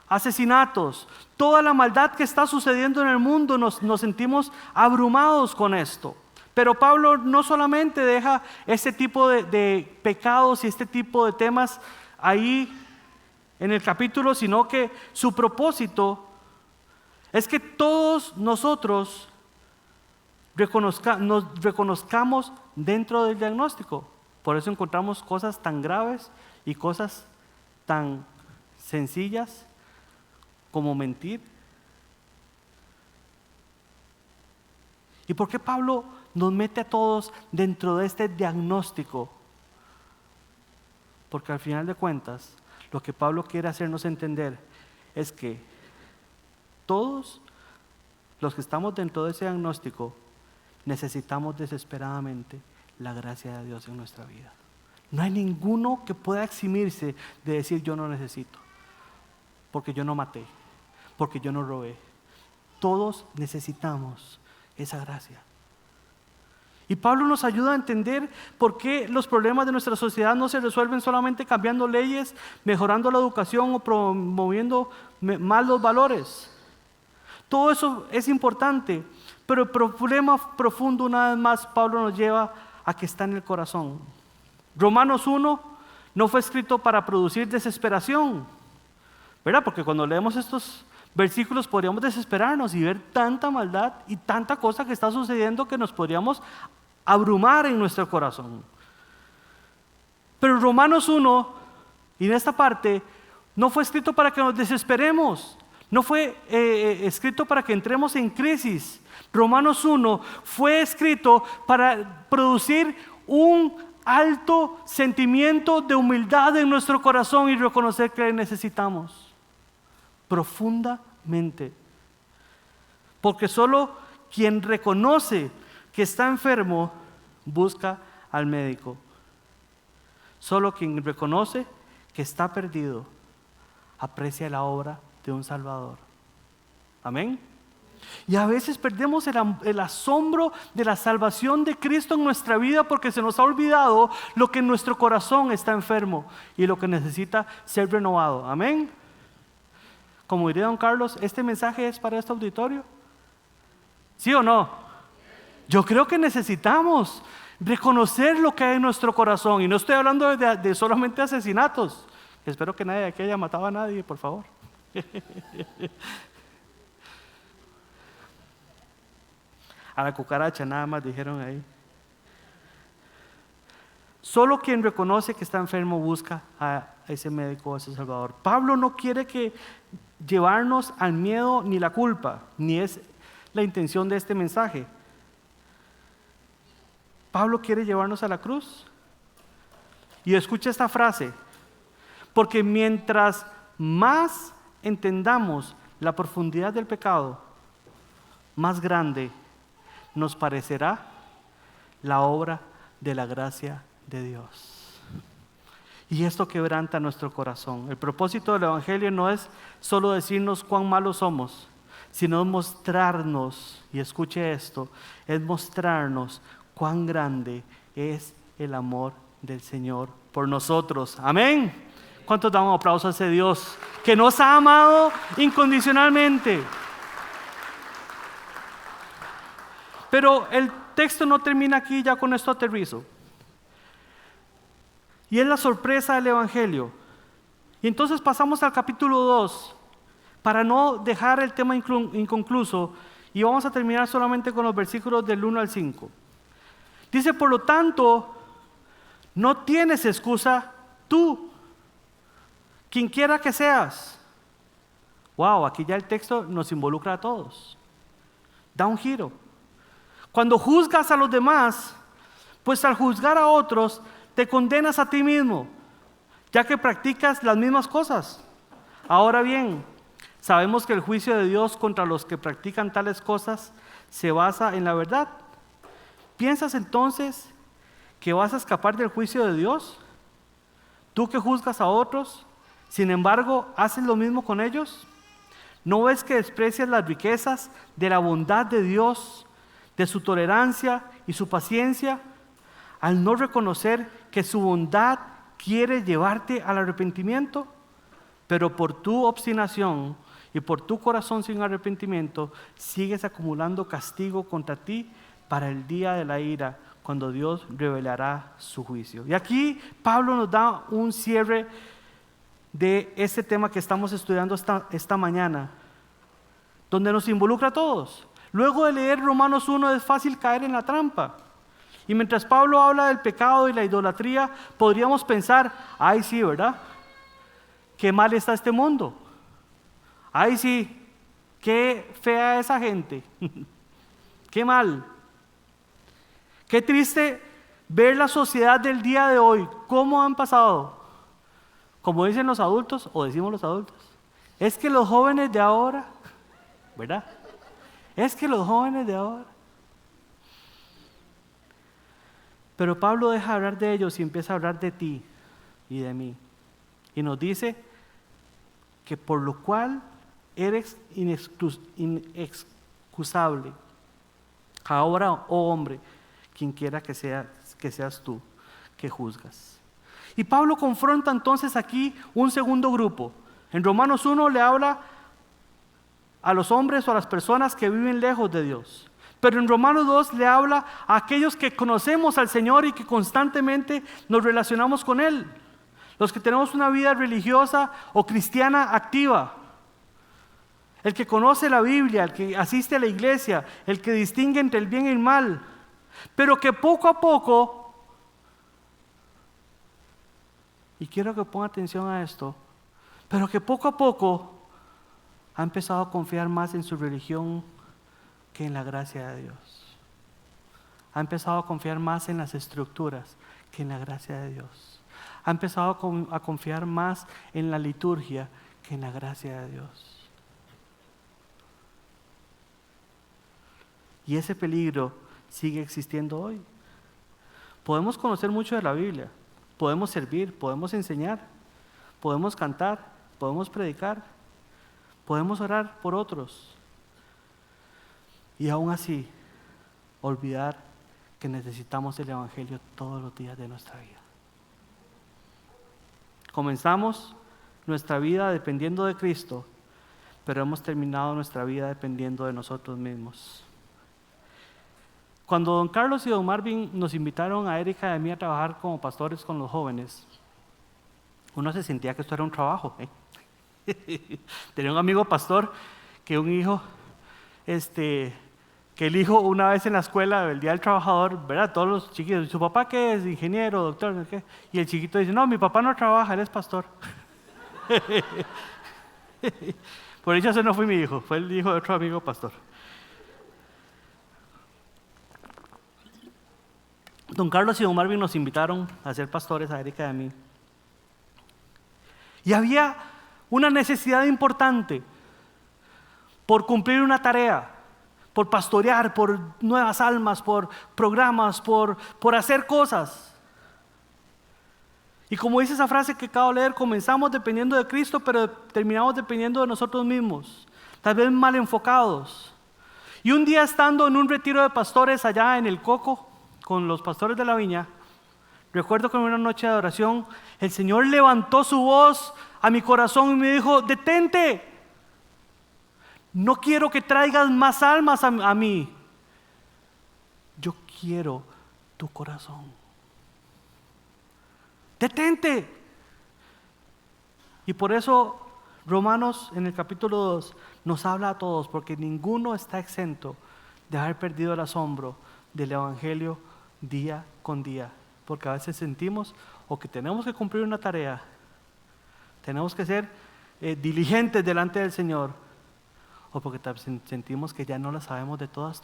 asesinatos, toda la maldad que está sucediendo en el mundo? Nos sentimos abrumados con esto. Pero Pablo no solamente deja este tipo de pecados y este tipo de temas ahí en el capítulo, sino que su propósito es que todos nosotros nos reconozcamos dentro del diagnóstico. Por eso encontramos cosas tan graves y cosas tan sencillas como mentir. ¿Y por qué Pablo nos mete a todos dentro de este diagnóstico? Porque al final de cuentas, lo que Pablo quiere hacernos entender es que todos los que estamos dentro de ese diagnóstico necesitamos desesperadamente la gracia de Dios en nuestra vida. No hay ninguno que pueda eximirse de decir yo no necesito, porque yo no maté, porque yo no robé. Todos necesitamos esa gracia. Y Pablo nos ayuda a entender por qué los problemas de nuestra sociedad no se resuelven solamente cambiando leyes, mejorando la educación o promoviendo más los valores. Todo eso es importante, pero el problema profundo, una vez más, Pablo nos lleva a que está en el corazón. Romanos 1 no fue escrito para producir desesperación, ¿verdad? Porque cuando leemos estos versículos podríamos desesperarnos y ver tanta maldad y tanta cosa que está sucediendo que nos podríamos abrumar en nuestro corazón. Pero Romanos 1, y en esta parte, no fue escrito para que nos desesperemos, no fue escrito para que entremos en crisis. Romanos 1 fue escrito para producir un alto sentimiento de humildad en nuestro corazón y reconocer que le necesitamos profundamente. Porque solo quien reconoce que está enfermo busca al médico. Solo quien reconoce que está perdido aprecia la obra de un Salvador. Amén. Y a veces perdemos el asombro de la salvación de Cristo en nuestra vida porque se nos ha olvidado lo que en nuestro corazón está enfermo y lo que necesita ser renovado. Amén. Como diría don Carlos, ¿este mensaje es para este auditorio? ¿Sí o no? Yo creo que necesitamos reconocer lo que hay en nuestro corazón. Y no estoy hablando de solamente asesinatos. Espero que nadie de aquí haya matado a nadie, por favor. A la cucaracha nada más dijeron ahí. Solo quien reconoce que está enfermo busca a ese médico o a ese Salvador. Pablo no quiere llevarnos al miedo ni la culpa, ni es la intención de este mensaje. Pablo quiere llevarnos a la cruz. Y escucha esta frase, porque mientras más entendamos la profundidad del pecado, más grande nos parecerá la obra de la gracia de Dios. Y esto quebranta nuestro corazón. El propósito del Evangelio no es solo decirnos cuán malos somos, sino mostrarnos, y escuche esto, es mostrarnos cuán grande es el amor del Señor por nosotros. Amén. ¿Cuántos damos aplausos a ese Dios que nos ha amado incondicionalmente? Pero el texto no termina aquí, ya con esto aterrizo. Y es la sorpresa del Evangelio. Y entonces pasamos al capítulo 2, para no dejar el tema inconcluso, y vamos a terminar solamente con los versículos del 1 al 5. Dice, por lo tanto, no tienes excusa tú, quien quiera que seas. Wow, aquí ya el texto nos involucra a todos. Da un giro. Cuando juzgas a los demás, pues al juzgar a otros, te condenas a ti mismo, ya que practicas las mismas cosas. Ahora bien, sabemos que el juicio de Dios contra los que practican tales cosas se basa en la verdad. ¿Piensas entonces que vas a escapar del juicio de Dios? ¿Tú que juzgas a otros, sin embargo, haces lo mismo con ellos? ¿No ves que desprecias las riquezas de la bondad de Dios, de su tolerancia y su paciencia, al no reconocer que su bondad quiere llevarte al arrepentimiento? Pero por tu obstinación y por tu corazón sin arrepentimiento, sigues acumulando castigo contra ti para el día de la ira, cuando Dios revelará su juicio. Y aquí Pablo nos da un cierre de este tema que estamos estudiando esta mañana, donde nos involucra a todos. Luego de leer Romanos 1 es fácil caer en la trampa. Y mientras Pablo habla del pecado y la idolatría, podríamos pensar, ay sí, ¿verdad? Qué mal está este mundo. Ay sí, qué fea esa gente. Qué mal. Qué triste ver la sociedad del día de hoy, cómo han pasado. Como dicen los adultos, o decimos los adultos, es que los jóvenes de ahora, ¿verdad? Es que los jóvenes de ahora. Pero Pablo deja de hablar de ellos y empieza a hablar de ti y de mí. Y nos dice que por lo cual eres inexcusable. Ahora, oh hombre, quien quiera que seas tú que juzgas. Y Pablo confronta entonces aquí un segundo grupo. En Romanos 1 le habla a los hombres o a las personas que viven lejos de Dios. Pero en Romanos 2 le habla a aquellos que conocemos al Señor y que constantemente nos relacionamos con Él. Los que tenemos una vida religiosa o cristiana activa. El que conoce la Biblia, el que asiste a la iglesia, el que distingue entre el bien y el mal. Pero que poco a poco, y quiero que ponga atención a esto, pero que poco a poco ha empezado a confiar más en su religión que en la gracia de Dios. Ha empezado a confiar más en las estructuras que en la gracia de Dios. Ha empezado a confiar más en la liturgia que en la gracia de Dios. Y ese peligro sigue existiendo hoy. Podemos conocer mucho de la Biblia, podemos servir, podemos enseñar, podemos cantar, podemos predicar, podemos orar por otros. Y aún así, olvidar que necesitamos el Evangelio todos los días de nuestra vida. Comenzamos nuestra vida dependiendo de Cristo, pero hemos terminado nuestra vida dependiendo de nosotros mismos. Cuando don Carlos y don Marvin nos invitaron a Erika y a mí a trabajar como pastores con los jóvenes, uno se sentía que esto era un trabajo. Tenía un amigo pastor que un hijo, que el hijo una vez en la escuela, el Día del Trabajador, ¿verdad? Todos los chiquitos, ¿su papá qué es? Ingeniero, doctor, no sé qué. Y el chiquito dice, no, mi papá no trabaja, él es pastor. Por eso ese no fue mi hijo, fue el hijo de otro amigo pastor. Don Carlos y don Marvin nos invitaron a ser pastores a Erika y a mí. Y había una necesidad importante por cumplir una tarea, por pastorear, por nuevas almas, por programas, por hacer cosas. Y como dice esa frase que acabo de leer, comenzamos dependiendo de Cristo, pero terminamos dependiendo de nosotros mismos, tal vez mal enfocados. Y un día estando en un retiro de pastores allá en el Coco, con los pastores de la viña, recuerdo que en una noche de oración, el Señor levantó su voz a mi corazón y me dijo, detente, no quiero que traigas más almas a mí, yo quiero tu corazón. Detente. Y por eso Romanos en el capítulo 2 nos habla a todos, porque ninguno está exento de haber perdido el asombro del Evangelio día con día, porque a veces sentimos o que tenemos que cumplir una tarea, tenemos que ser diligentes delante del Señor, o porque sentimos que ya no la sabemos de todas.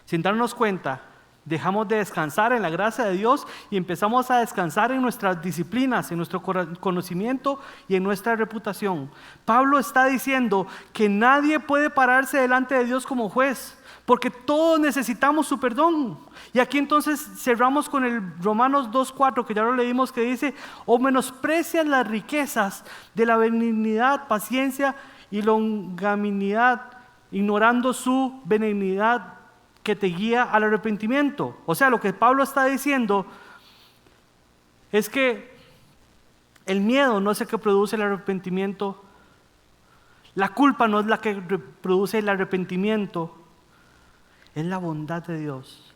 Sin darnos cuenta, dejamos de descansar en la gracia de Dios y empezamos a descansar en nuestras disciplinas, en nuestro conocimiento y en nuestra reputación. Pablo está diciendo que nadie puede pararse delante de Dios como juez, porque todos necesitamos su perdón. Y aquí entonces cerramos con el Romanos 2:4, que ya lo leímos, que dice, o menosprecias las riquezas de la benignidad, paciencia y longanimidad, ignorando su benignidad que te guía al arrepentimiento. O sea, lo que Pablo está diciendo es que el miedo no es el que produce el arrepentimiento, la culpa no es la que produce el arrepentimiento, es la bondad de Dios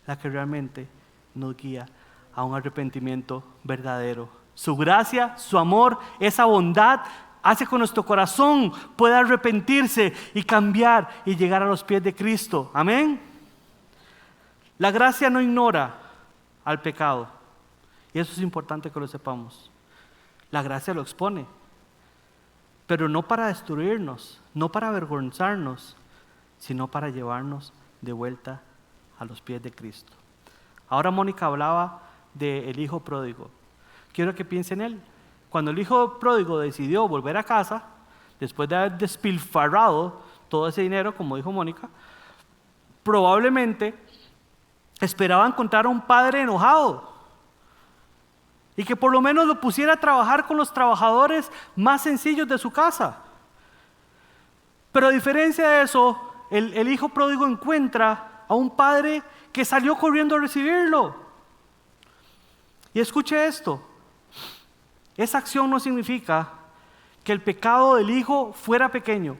la que realmente nos guía a un arrepentimiento verdadero. Su gracia, su amor, esa bondad hace que nuestro corazón pueda arrepentirse y cambiar y llegar a los pies de Cristo. Amén. La gracia no ignora al pecado, y eso es importante que lo sepamos. La gracia lo expone, pero no para destruirnos, no para avergonzarnos, sino para llevarnos de vuelta a los pies de Cristo. Ahora Mónica hablaba del hijo pródigo. Quiero que piensen en él. Cuando el hijo pródigo decidió volver a casa, después de haber despilfarrado todo ese dinero, como dijo Mónica, probablemente esperaba encontrar a un padre enojado y que por lo menos lo pusiera a trabajar con los trabajadores más sencillos de su casa. Pero a diferencia de eso, el hijo pródigo encuentra a un padre que salió corriendo a recibirlo. Y escuche esto, esa acción no significa que el pecado del hijo fuera pequeño.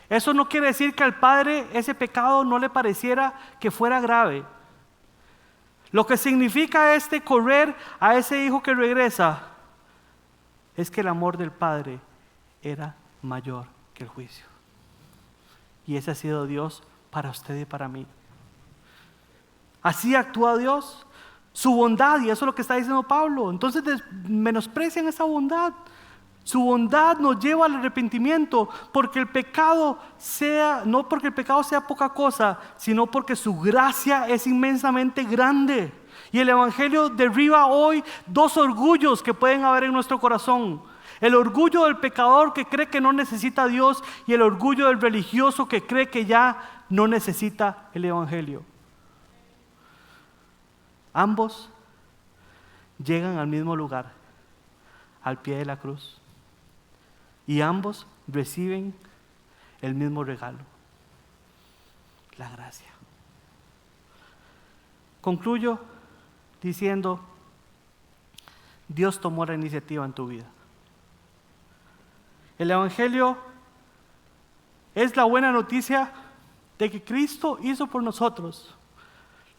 Eso no quiere decir que al padre ese pecado no le pareciera que fuera grave. Lo que significa este correr a ese hijo que regresa es que el amor del padre era mayor que el juicio. Y ese ha sido Dios para usted y para mí. Así actúa Dios, su bondad, y eso es lo que está diciendo Pablo. Entonces menosprecian esa bondad. Su bondad nos lleva al arrepentimiento, porque el pecado sea, no porque el pecado sea poca cosa, sino porque su gracia es inmensamente grande. Y el Evangelio derriba hoy dos orgullos que pueden haber en nuestro corazón: el orgullo del pecador que cree que no necesita a Dios, y el orgullo del religioso que cree que ya no necesita el Evangelio. Ambos llegan al mismo lugar, al pie de la cruz, y ambos reciben el mismo regalo: la gracia. Concluyo diciendo: Dios tomó la iniciativa en tu vida. El Evangelio es la buena noticia de que Cristo hizo por nosotros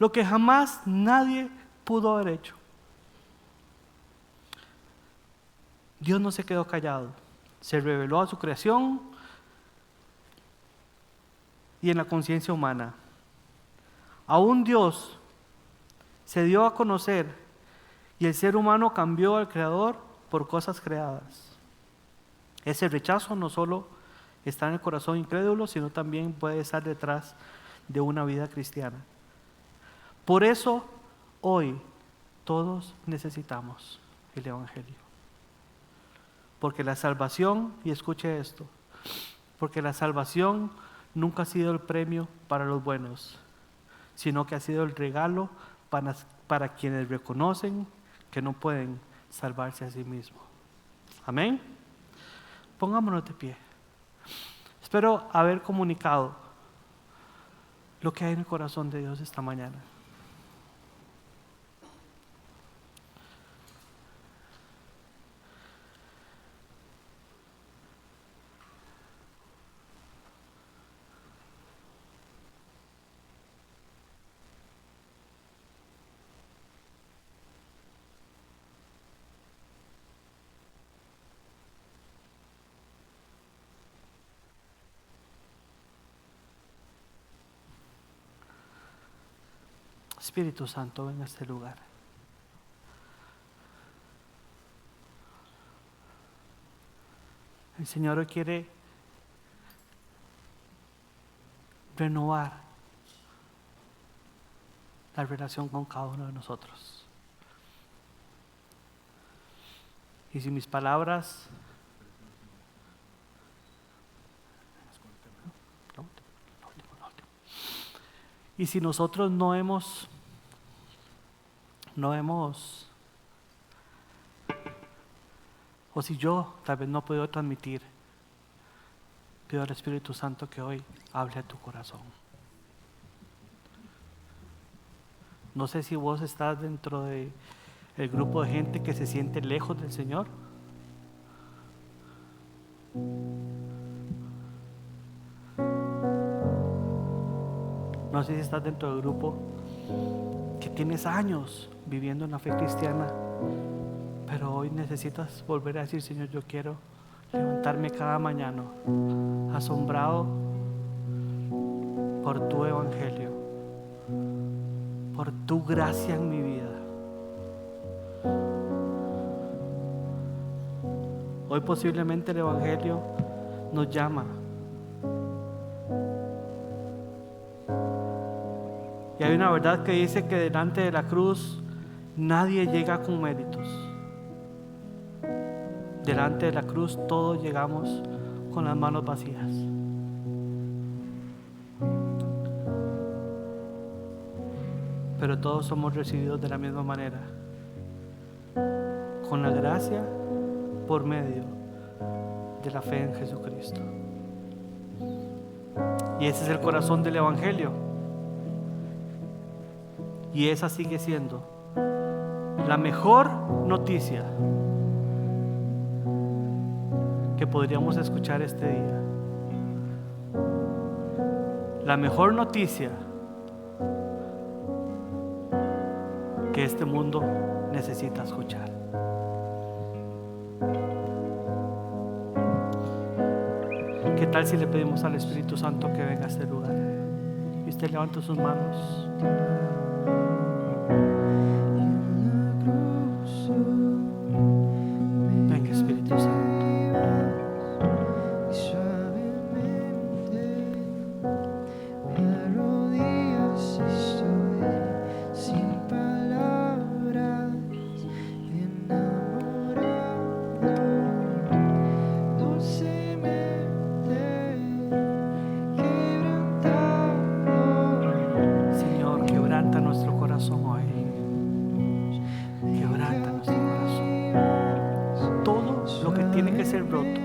lo que jamás nadie pudo haber hecho. Dios no se quedó callado, se reveló a su creación y en la conciencia humana. Aún Dios se dio a conocer y el ser humano cambió al Creador por cosas creadas. Ese rechazo no solo está en el corazón incrédulo, sino también puede estar detrás de una vida cristiana. Por eso hoy todos necesitamos el Evangelio. Porque la salvación, y escuche esto, porque la salvación nunca ha sido el premio para los buenos, sino que ha sido el regalo para quienes reconocen que no pueden salvarse a sí mismos. Amén. Pongámonos de pie. Espero haber comunicado lo que hay en el corazón de Dios esta mañana. Espíritu Santo, ven a este lugar. El Señor hoy quiere renovar la relación con cada uno de nosotros. Y si mis palabras y si nosotros no hemos o si yo tal vez no puedo transmitir, pido al Espíritu Santo que hoy hable a tu corazón. No sé si vos estás dentro del grupo de gente que se siente lejos del Señor. No sé si estás dentro del grupo que tienes años viviendo en la fe cristiana, pero hoy necesitas volver a decir: Señor, yo quiero levantarme cada mañana asombrado por tu Evangelio, por tu gracia en mi vida. Hoy posiblemente el Evangelio nos llama. Y hay una verdad que dice que delante de la cruz nadie llega con méritos. Delante de la cruz todos llegamos con las manos vacías. Pero todos somos recibidos de la misma manera, con la gracia por medio de la fe en Jesucristo. Y ese es el corazón del Evangelio. Y esa sigue siendo la mejor noticia que podríamos escuchar este día. La mejor noticia que este mundo necesita escuchar. ¿Qué tal si le pedimos al Espíritu Santo que venga a este lugar? Y usted levanta sus manos. Venga, Espíritu Santo. Señor, quebranta nuestro corazón hoy. Quebranta nuestro corazón. Todo lo que tiene que ser roto.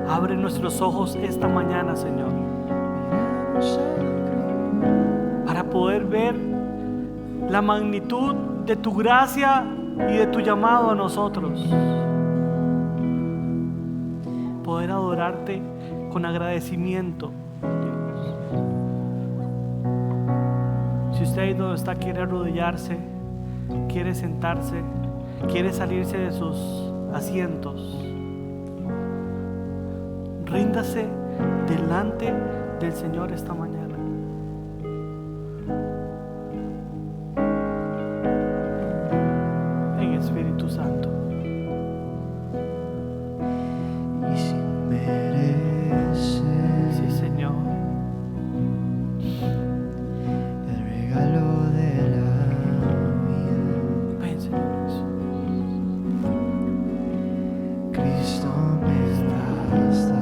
Abre nuestros ojos esta mañana, Señor, para poder ver la magnitud de tu gracia y de tu llamado a nosotros. Poder adorarte con agradecimiento, Dios. Si usted ahí donde está quiere arrodillarse, quiere sentarse, quiere salirse de sus asientos, ríndase delante del Señor esta mañana. En Espíritu Santo. Y sin merecer, Sí, Señor. el regalo de la vida, Ven, Señor Jesús. Cristo me basta.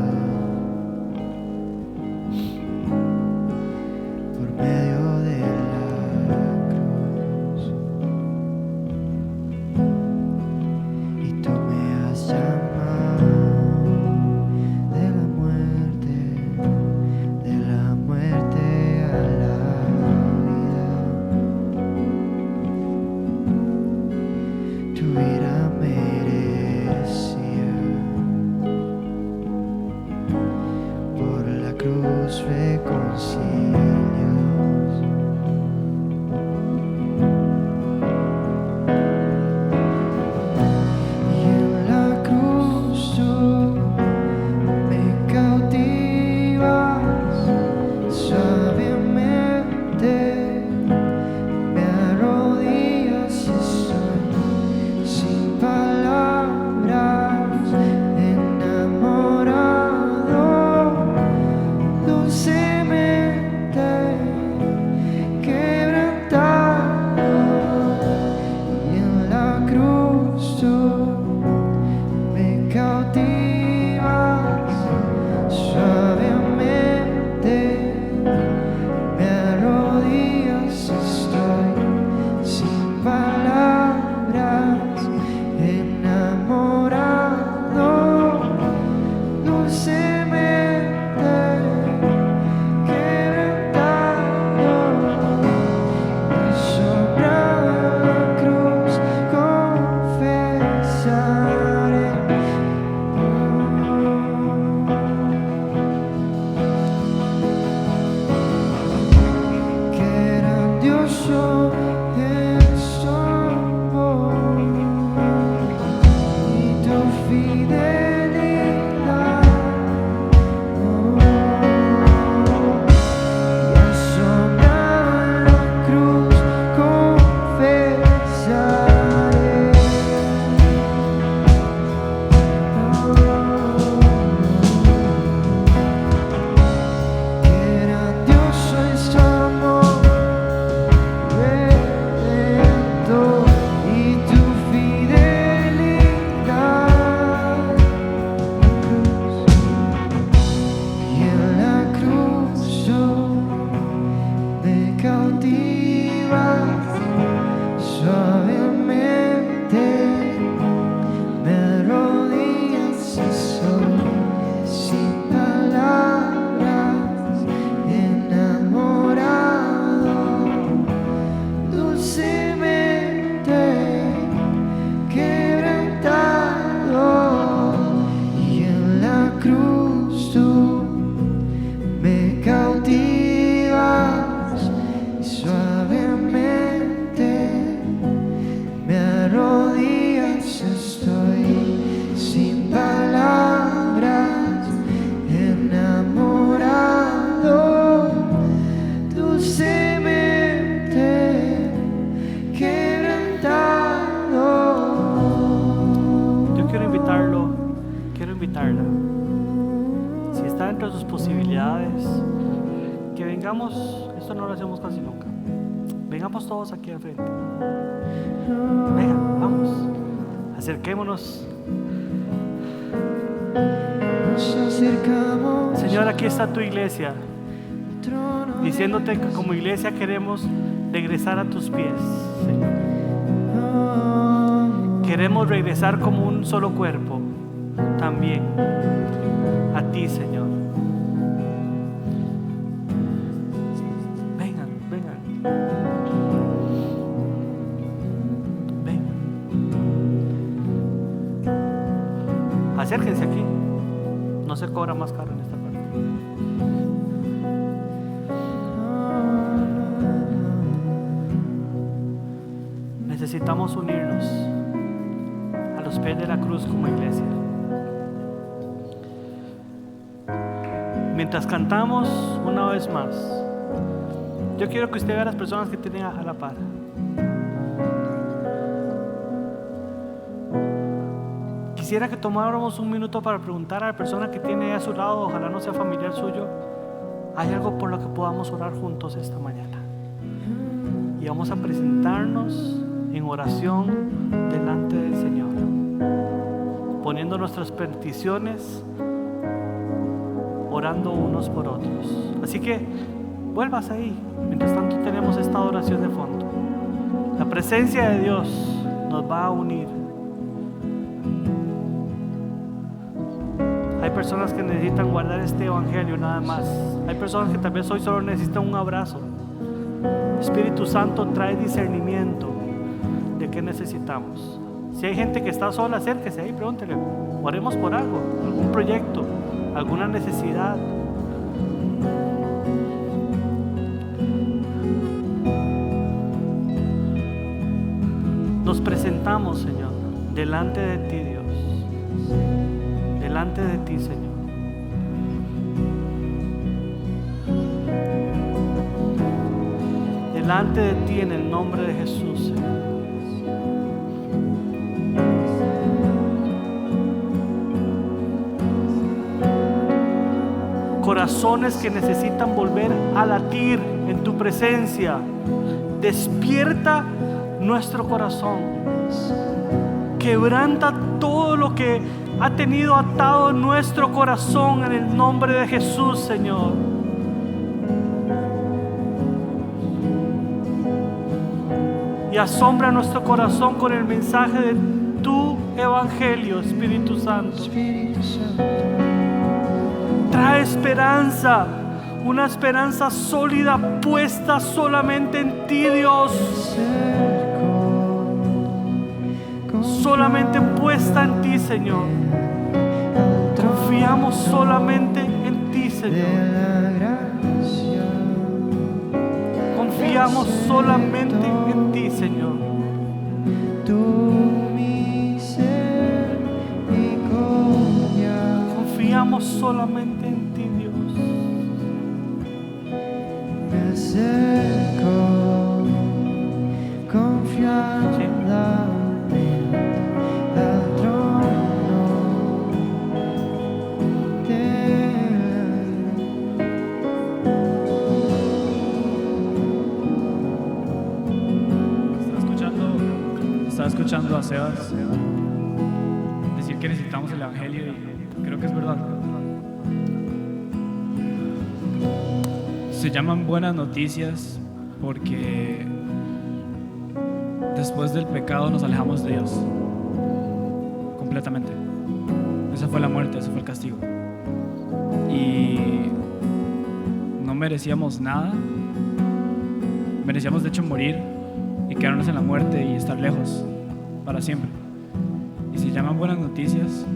no lo hacemos casi nunca. Vengamos todos aquí al frente. Vengan, vamos. Acerquémonos. Nos acercamos Señor, aquí está tu iglesia, al trono diciéndote que como iglesia queremos regresar a tus pies, Señor. Queremos regresar como un solo cuerpo también a ti, Señor. Vengan, vengan. Vengan. Acérquense aquí. No se cobra más caro en esta parte. Necesitamos unirnos a los pies de la cruz como iglesia. Mientras cantamos una vez más, yo quiero que usted vea a las personas que tienen a la par. Quisiera que tomáramos un minuto para preguntar a la persona que tiene a su lado, ojalá no sea familiar suyo, ¿hay algo por lo que podamos orar juntos esta mañana? Y vamos a presentarnos en oración delante del Señor, poniendo nuestras peticiones, orando unos por otros. Así que vuelvas ahí. Mientras tanto tenemos esta oración de fondo. La presencia de Dios nos va a unir. Hay personas que necesitan guardar este evangelio nada más. Hay personas que tal vez hoy solo necesitan un abrazo. Espíritu Santo trae discernimiento de qué necesitamos. Si hay gente que está sola, acérquese ahí, pregúntele. Oremos por algo, algún proyecto, alguna necesidad. Nos presentamos, Señor, delante de ti, Dios. Delante de ti, Señor. Delante de ti en el nombre de Jesús, Señor. Corazones que necesitan volver a latir en tu presencia. Despierta nuestro corazón. Quebranta todo lo que ha tenido atado nuestro corazón en el nombre de Jesús, Señor. Y asombra nuestro corazón con el mensaje de tu evangelio, Espíritu Santo. Espíritu Santo. Trae esperanza, una esperanza sólida puesta solamente en ti, Dios. Solamente puesta en ti, Señor. Confiamos solamente en ti, Señor. Confiamos solamente en ti, Señor. Confiamos solamente en ti, Dios. Me acerco confiadamente al trono de Estaba escuchando a Sebas decir que necesitamos el evangelio y creo que es verdad. Se llaman buenas noticias porque después del pecado nos alejamos de Dios completamente. Esa fue la muerte, ese fue el castigo. Y no merecíamos nada. Merecíamos de hecho morir y quedarnos en la muerte y estar lejos para siempre. Y se llaman buenas noticias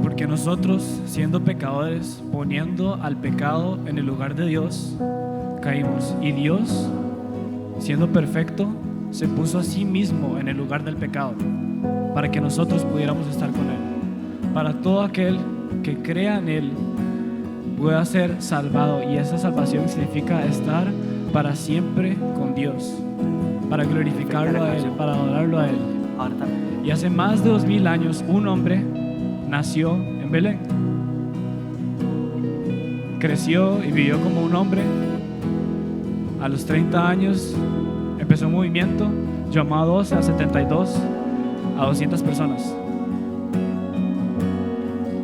porque nosotros, siendo pecadores, poniendo al pecado en el lugar de Dios, caímos. Y Dios, siendo perfecto, se puso a sí mismo en el lugar del pecado para que nosotros pudiéramos estar con Él. Para todo aquel que crea en Él pueda ser salvado, y esa salvación significa estar para siempre con Dios, para glorificarlo a Él, para adorarlo a Él. Y hace más de 2000 años un hombre nació en Belén. creció y vivió como un hombre. A los 30 años empezó un movimiento, llamó a 12, a 72, a 200 personas.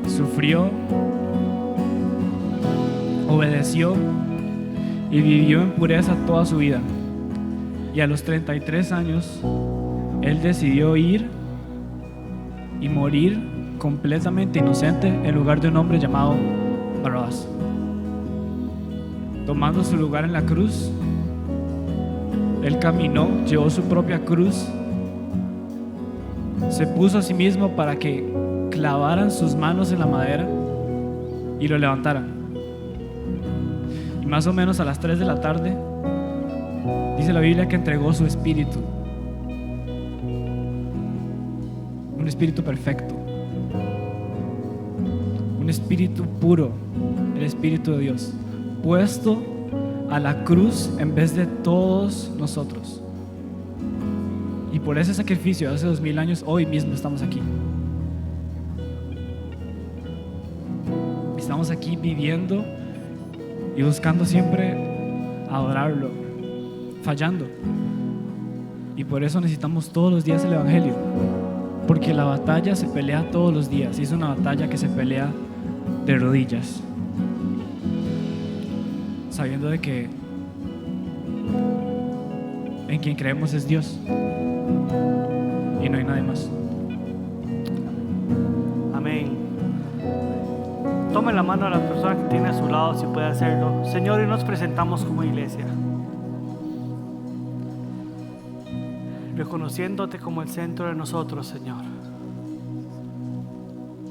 Sufrió, obedeció y vivió en pureza toda su vida. Y a los 33 años, él decidió ir y morir completamente inocente en lugar de un hombre llamado Barrabás. Tomando su lugar en la cruz, él caminó, llevó su propia cruz, se puso a sí mismo para que clavaran sus manos en la madera y lo levantaran. Y más o menos a las 3 de la tarde, dice la Biblia que entregó su espíritu, un espíritu perfecto, un espíritu puro, el Espíritu de Dios, puesto a la cruz en vez de todos nosotros. Y por ese sacrificio de hace 2000 años, hoy mismo estamos aquí. Estamos aquí viviendo y buscando siempre adorarlo, fallando. Y por eso necesitamos todos los días el Evangelio, porque la batalla se pelea todos los días y es una batalla que se pelea de rodillas, sabiendo de que en quien creemos es Dios y no hay nadie más. Amén. Tome la mano a la persona que tiene a su lado, si puede hacerlo. Señor, y nos presentamos como iglesia, reconociéndote como el centro de nosotros, Señor.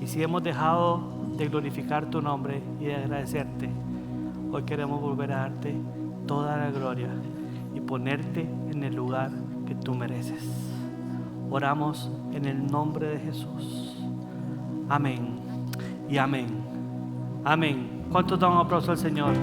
Y si hemos dejado de glorificar tu nombre y de agradecerte, hoy queremos volver a darte toda la gloria y ponerte en el lugar que tú mereces. Oramos en el nombre de Jesús. Amén y amén. Amén. ¿Cuántos dan un aplauso al Señor?